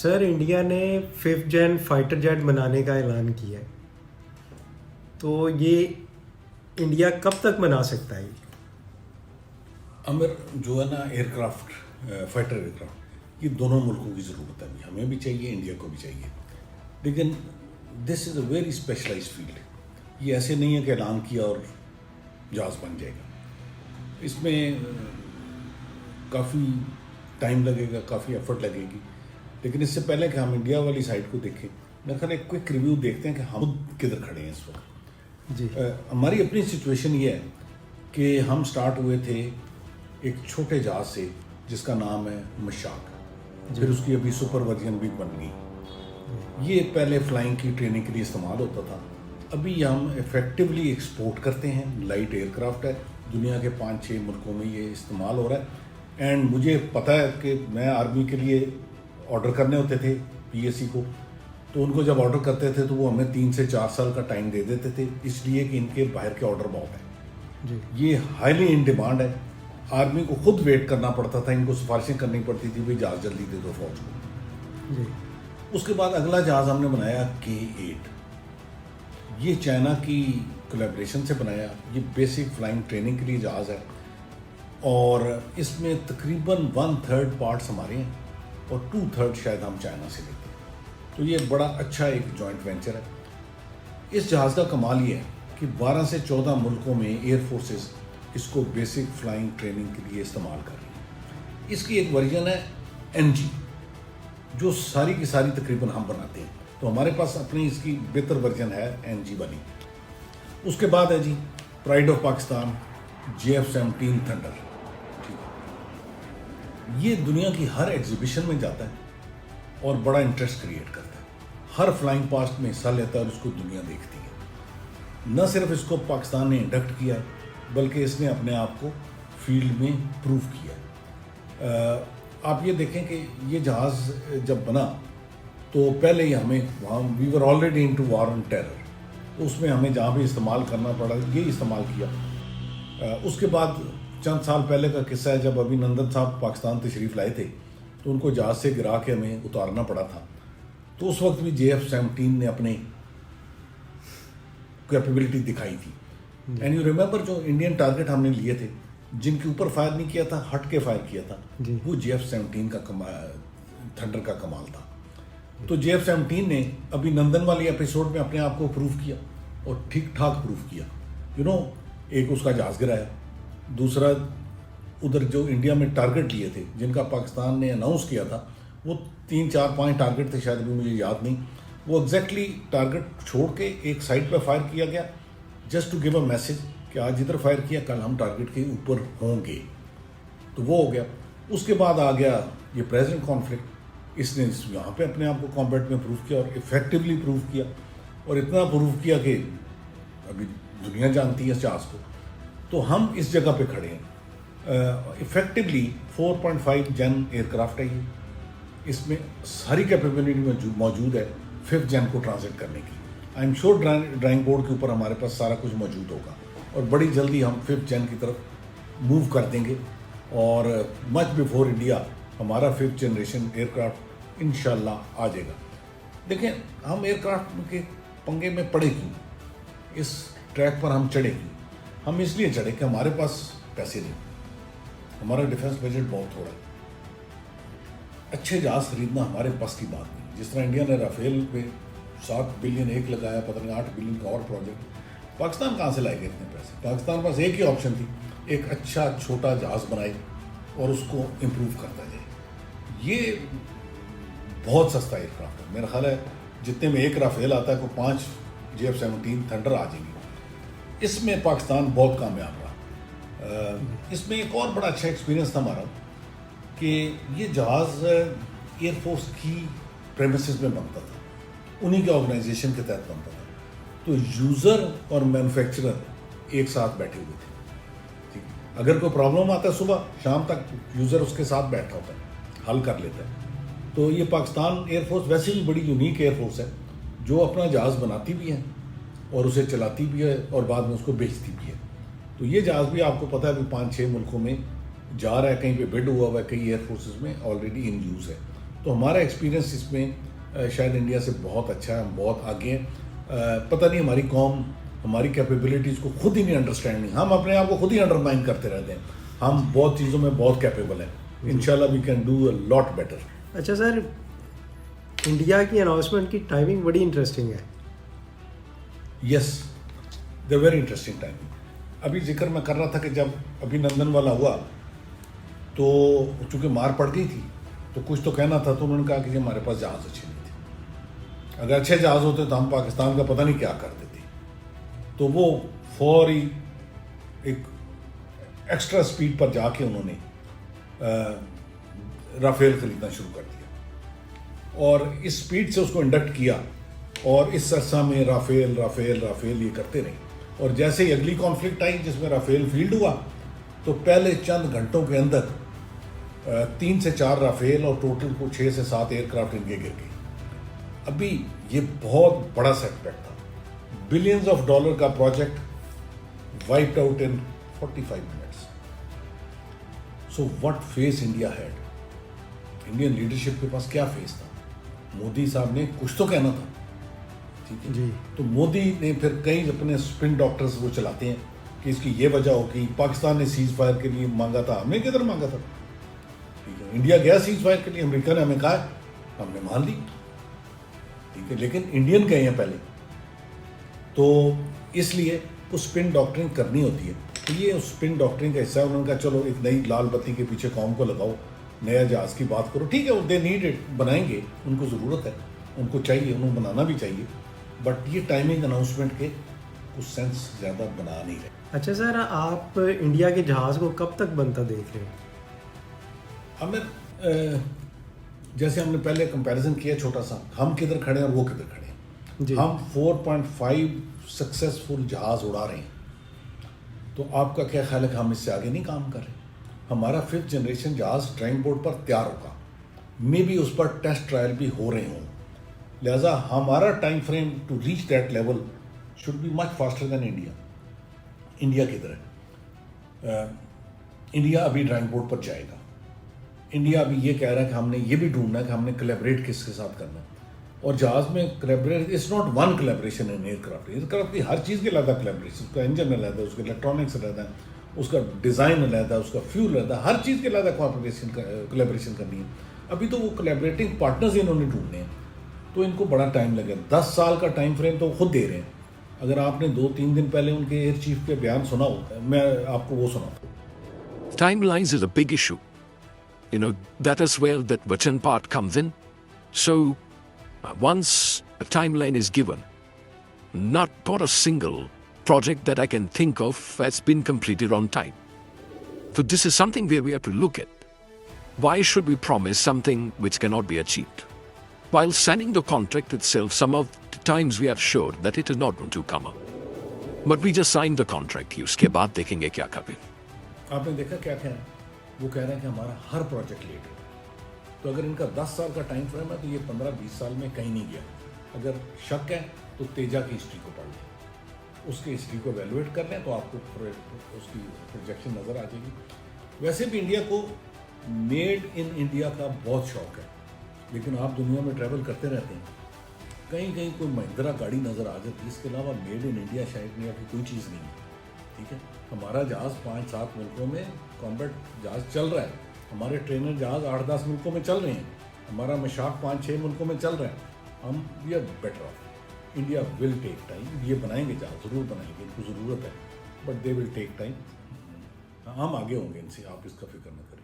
Sir India ने 5th जन fighter jet बनाने का ऐलान किया है, तो ये इंडिया कब तक बना सकता है? अमर जो है ना एयरक्राफ्ट, फाइटर एयरक्राफ्ट, ये दोनों मुल्कों की ज़रूरत है। हमें भी चाहिए, इंडिया को भी चाहिए। लेकिन this is a very specialised field. ये ऐसे नहीं है कि ऐलान किया और जहाज़ बन जाएगा। इसमें काफ़ी टाइम लगेगा, काफ़ी एफर्ट लगेगी। लेकिन इससे पहले कि हम इंडिया वाली साइड को देखें, मेरे ख्याल एक क्विक रिव्यू देखते हैं कि हम किधर खड़े हैं इस वक्त। जी। हमारी अपनी सिचुएशन ये है कि हम स्टार्ट हुए थे एक छोटे जहाज से जिसका नाम है मशाक। फिर उसकी अभी सुपर वर्जन भी बन गई। ये पहले फ्लाइंग की ट्रेनिंग के लिए इस्तेमाल होता था। अभी हम इफेक्टिवली एक्सपोर्ट करते हैं। लाइट एयरक्राफ्ट है, दुनिया के 5-6 मुल्कों में ये इस्तेमाल हो रहा है। एंड मुझे पता है कि मैं आर्मी के लिए ऑर्डर करने होते थे पीएससी को, तो उनको जब ऑर्डर करते थे तो वो हमें 3 से 4 साल का टाइम दे देते थे, इसलिए कि इनके बाहर के ऑर्डर बहुत हैं। जी। ये हाईली इन डिमांड है। आर्मी को खुद वेट करना पड़ता था, इनको सिफारिशें करनी पड़ती थी, भाई जहाज़ जल्दी दे दो फौज को। जी। उसके बाद अगला जहाज़ हमने बनाया K8। ये चाइना की कोलैबोरेशन से बनाया। ये बेसिक फ्लाइंग ट्रेनिंग के लिए जहाज़ है और इसमें तकरीबन 1/3 पार्ट्स हमारे हैं और 2/3 शायद हम चाइना से लेते हैं। तो ये बड़ा अच्छा एक जॉइंट वेंचर है। इस जहाज़ का कमाल ये है कि 12 से 14 मुल्कों में एयर फोर्सेस इसको बेसिक फ्लाइंग ट्रेनिंग के लिए इस्तेमाल कर रही है। इसकी एक वर्जन है NG, जो सारी की सारी तकरीबन हम बनाते हैं। तो हमारे पास अपनी इसकी बेहतर वर्जन है NG वाली। उसके बाद है जी pride of Pakistan JF-17 thunder. ये दुनिया की हर एग्जीबिशन में जाता है और बड़ा इंटरेस्ट क्रिएट करता है। हर फ्लाइंग पास्ट में हिस्सा लेता है और उसको दुनिया देखती है। न सिर्फ इसको पाकिस्तान ने इंडक्ट किया है, बल्कि इसने अपने आप को फील्ड में प्रूव किया है। आप ये देखें कि ये जहाज़ जब बना तो पहले ही हमें वहाँ we were already into war on terror, तो उसमें हमें जहाँ भी इस्तेमाल करना पड़ा ये इस्तेमाल किया। उसके बाद चंद साल पहले का किस्सा है, जब अभिनंदन साहब पाकिस्तान तशरीफ़ लाए थे तो उनको जहाज़ से गिरा के हमें उतारना पड़ा था। तो उस वक्त भी JF-17 ने अपनी कैपेबिलिटी दिखाई थी। एंड यू रिमेंबर जो इंडियन टारगेट हमने लिए थे, जिनके ऊपर फायर नहीं किया था, हट के फायर किया था, वो JF-17 का थंडर का कमाल था। तो JF-17 ने अभिनंदन वाली एपिसोड में अपने आप को प्रूव किया और ठीक ठाक प्रूव किया। एक उसका जहाज़ गिराया, दूसरा उधर जो इंडिया में टारगेट लिए थे जिनका पाकिस्तान ने अनाउंस किया था, वो 3, 4, 5 टारगेट थे शायद, भी मुझे याद नहीं। वो एग्जैक्टली टारगेट छोड़ के एक साइड पर फायर किया गया, just to give a message कि आज इधर फायर किया, कल हम टारगेट के ऊपर होंगे। तो वो हो गया। उसके बाद आ गया ये प्रेजेंट कॉन्फ्लिक्ट। इसने यहाँ पे अपने आप को कॉम्बैट में प्रूव किया और इफेक्टिवली प्रूव किया, और इतना प्रूव किया कि अभी दुनिया जानती है इस जहाज़ को। तो हम इस जगह पे खड़े हैं। इफेक्टिवली 4.5 जन एयरक्राफ्ट है ये। इसमें सारी कैपेबिलिटी मौजूद है 5th जन को ट्रांजिट करने की। I am sure drawing board के ऊपर हमारे पास सारा कुछ मौजूद होगा और बड़ी जल्दी हम 5th जन की तरफ मूव कर देंगे और मच बिफोर इंडिया हमारा 5th जनरेशन एयरक्राफ्ट इंशाल्लाह आ जाएगा। देखें, हम एयरक्राफ्ट के पंगे में पड़े क्यों, इस ट्रैक पर हम चढ़े क्यों? हम इसलिए चढ़े कि हमारे पास पैसे नहीं, हमारा डिफेंस बजट बहुत थोड़ा है। अच्छे जहाज़ खरीदना हमारे पास की बात नहीं। जिस तरह इंडिया ने राफेल पे 7 बिलियन एक लगाया, पता नहीं 8 बिलियन का और प्रोजेक्ट। पाकिस्तान कहाँ से लाएगा इतने पैसे? पाकिस्तान पास एक ही ऑप्शन थी, एक अच्छा छोटा जहाज़ बनाए और उसको इम्प्रूव करता जाए। ये बहुत सस्ता एयरक्राफ्ट है। मेरा ख्याल है जितने में एक राफेल आता है को 5 JF-17 थंडर आ जाएंगी। इसमें पाकिस्तान बहुत कामयाब रहा। इसमें एक और बड़ा अच्छा एक्सपीरियंस था हमारा कि ये जहाज़ एयरफोर्स की प्रेमिसेस में बनता था, उन्हीं के ऑर्गेनाइजेशन के तहत बनता था। तो यूज़र और मैन्युफैक्चरर एक साथ बैठे हुए थे। ठीक है, अगर कोई प्रॉब्लम आता है सुबह शाम तक यूज़र उसके साथ बैठा होता है, हल कर लेता है। तो ये पाकिस्तान एयरफोर्स वैसे भी बड़ी यूनिक एयरफोर्स है, जो अपना जहाज़ बनाती भी है और उसे चलाती भी है और बाद में उसको बेचती भी है। तो ये जहाज़ भी आपको पता है अभी 5-6 मुल्कों में जा रहा है, कहीं पे बिड हुआ हुआ है, कई एयरफोर्सेस में ऑलरेडी इन यूज़ है। तो हमारा एक्सपीरियंस इसमें शायद इंडिया से बहुत अच्छा है, हम बहुत आगे हैं। पता नहीं हमारी कौम हमारी कैपेबिलिटीज़ को खुद ही नहीं अंडरस्टैंड नहीं, हम अपने आप को खुद ही अंडरमाइन करते रहते हैं। हम बहुत चीज़ों में बहुत कैपेबल हैं, इंशाल्लाह we can do a lot better. अच्छा सर, इंडिया की अनाउंसमेंट की टाइमिंग बड़ी इंटरेस्टिंग है। Yes, the very interesting timing. अभी जिक्र मैं कर रहा था कि जब अभिनंदन वाला हुआ तो चूंकि मार पड़ गई थी तो कुछ तो कहना था, तो उन्होंने कहा कि जी हमारे पास जहाज़ अच्छे नहीं थे, अगर अच्छे जहाज़ होते तो हम पाकिस्तान का पता नहीं क्या करते थे। तो वो फौरी एक एक्स्ट्रा स्पीड पर जाके उन्होंने राफेल खरीदना शुरू कर दिया और इस स्पीड से उसको इंडक्ट किया और इस अरसा में राफेल राफेल राफेल ये करते रहे। और जैसे ही अगली कॉन्फ्लिक्ट आई जिसमें राफेल फील्ड हुआ तो पहले चंद घंटों के अंदर 3 से 4 राफेल और टोटल को 6 से 7 एयरक्राफ्ट इनके गिर गए। अभी ये बहुत बड़ा सेटबैक था, बिलियंस ऑफ डॉलर का project wiped out in 45 minutes. So what face India had, Indian leadership के पास क्या फेस था? मोदी साहब ने कुछ तो कहना था, ठीक है जी। तो मोदी ने फिर कई अपने स्पिन डॉक्टर्स वो चलाते हैं कि इसकी ये वजह हो कि पाकिस्तान ने सीज फायर के लिए मांगा था, हमने किधर मांगा था, ठीक है। इंडिया गया सीज फायर के लिए, अमेरिका ने हमें कहा, हमने मान ली, ठीक है, लेकिन इंडियन गए हैं पहले। तो इसलिए वो स्पिन डॉक्टरिंग करनी होती है, तो ये उस स्पिन डॉक्टरिंग का हिस्सा है। उन्होंने कहा चलो एक नई लाल बत्ती के पीछे कौम को लगाओ, नया जहाज़ की बात करो, ठीक है, दे नीड इट, बनाएंगे, उनको ज़रूरत है, उनको चाहिए, उन्हें बनाना भी चाहिए, बट ये टाइमिंग अनाउंसमेंट के कुछ सेंस ज़्यादा बना नहीं रहे। अच्छा सर, आप इंडिया के जहाज़ को कब तक बनता देख रहे हैं? हमें जैसे हमने पहले कंपैरिजन किया छोटा सा, हम किधर खड़े हैं और वो किधर खड़े हैं जी। हम 4.5 सक्सेसफुल जहाज़ उड़ा रहे हैं, तो आपका क्या ख्याल है कि हम इससे आगे नहीं काम कर रहे? हमारा 5th जनरेशन जहाज़ ड्राइंग बोर्ड पर तैयार होगा, मे बी उस पर टेस्ट ट्रायल भी हो रहे हों, लिहाजा हमारा time frame to reach that level should be much faster than India. India किधर है? इंडिया अभी ड्राइंग बोर्ड पर जाएगा। इंडिया अभी ये कह रहा है कि हमने ये भी ढूंढना है कि हमने कोलैबोरेट किसके साथ करना है, और जहाज़ में collaborate it's not one collaboration in aircraft की हर चीज़ के अलग कोलैबोरेशन, उसका इंजन अलग है, उसके इलेक्ट्रॉनिक्स अलग है, उसका डिज़ाइन अलग है, उसका फ्यूल अलग है, हर चीज़ के अलग कोलैबोरेशन करनी है। अभी तो वो कोलैबोरेटिंग पार्टनर्स इन्होंने ढूंढने हैं, तो इनको बड़ा टाइम लगेगा। 10 साल का टाइम फ्रेम तो खुद दे रहे हैं। अगर आपने 2-3 दिन पहले उनके एयर चीफ के बयान सुना हो, मैं आपको वो सुनाता हूँ। Timelines is a big issue. That is where that written part comes in. So, once a timeline is given, not a single project that I can think of has been completed on time. So this is something where we have to look at. Why should we promise something which cannot be achieved? While signing the contract itself, some of the times we are sure that it is not going to come up. But we just signed the contract. उसके बाद देखेंगे क्या करें। आपने देखा क्या कह रहे हैं? वो कह रहे हैं कि हमारा हर प्रोजेक्ट लेट है। तो अगर इनका 10 साल का टाइम फ्रेम है तो ये 15-20 साल में कहीं नहीं गया। अगर शक है तो तेजा की हिस्ट्री को पढ़ लें, उसकी हिस्ट्री को वैल्यूएट कर लें तो आपको उसकी प्रोजेक्शन नज़र आ जाएगी। वैसे भी इंडिया को मेड इन इंडिया का बहुत शौक है, लेकिन आप दुनिया में ट्रैवल करते रहते हैं, कहीं कहीं कोई महिंद्रा गाड़ी नज़र आ जाती है, इसके अलावा मेड इन इंडिया शायद इंडिया की कोई चीज़ नहीं है, ठीक है। हमारा जहाज़ 5-7 मुल्कों में कॉम्बैट जहाज़ चल रहा है, हमारे ट्रेनर जहाज़ 8-10 मुल्कों में चल रहे हैं, हमारा मशाक 5-6 मुल्कों में चल रहा है। हम we are better off. India will take time, ये बनाएंगे जहाज़, ज़रूर बनाएंगे, इनको ज़रूरत है, but they will take time. हम आगे होंगे इनसे, आप इसका फिक्र न करें।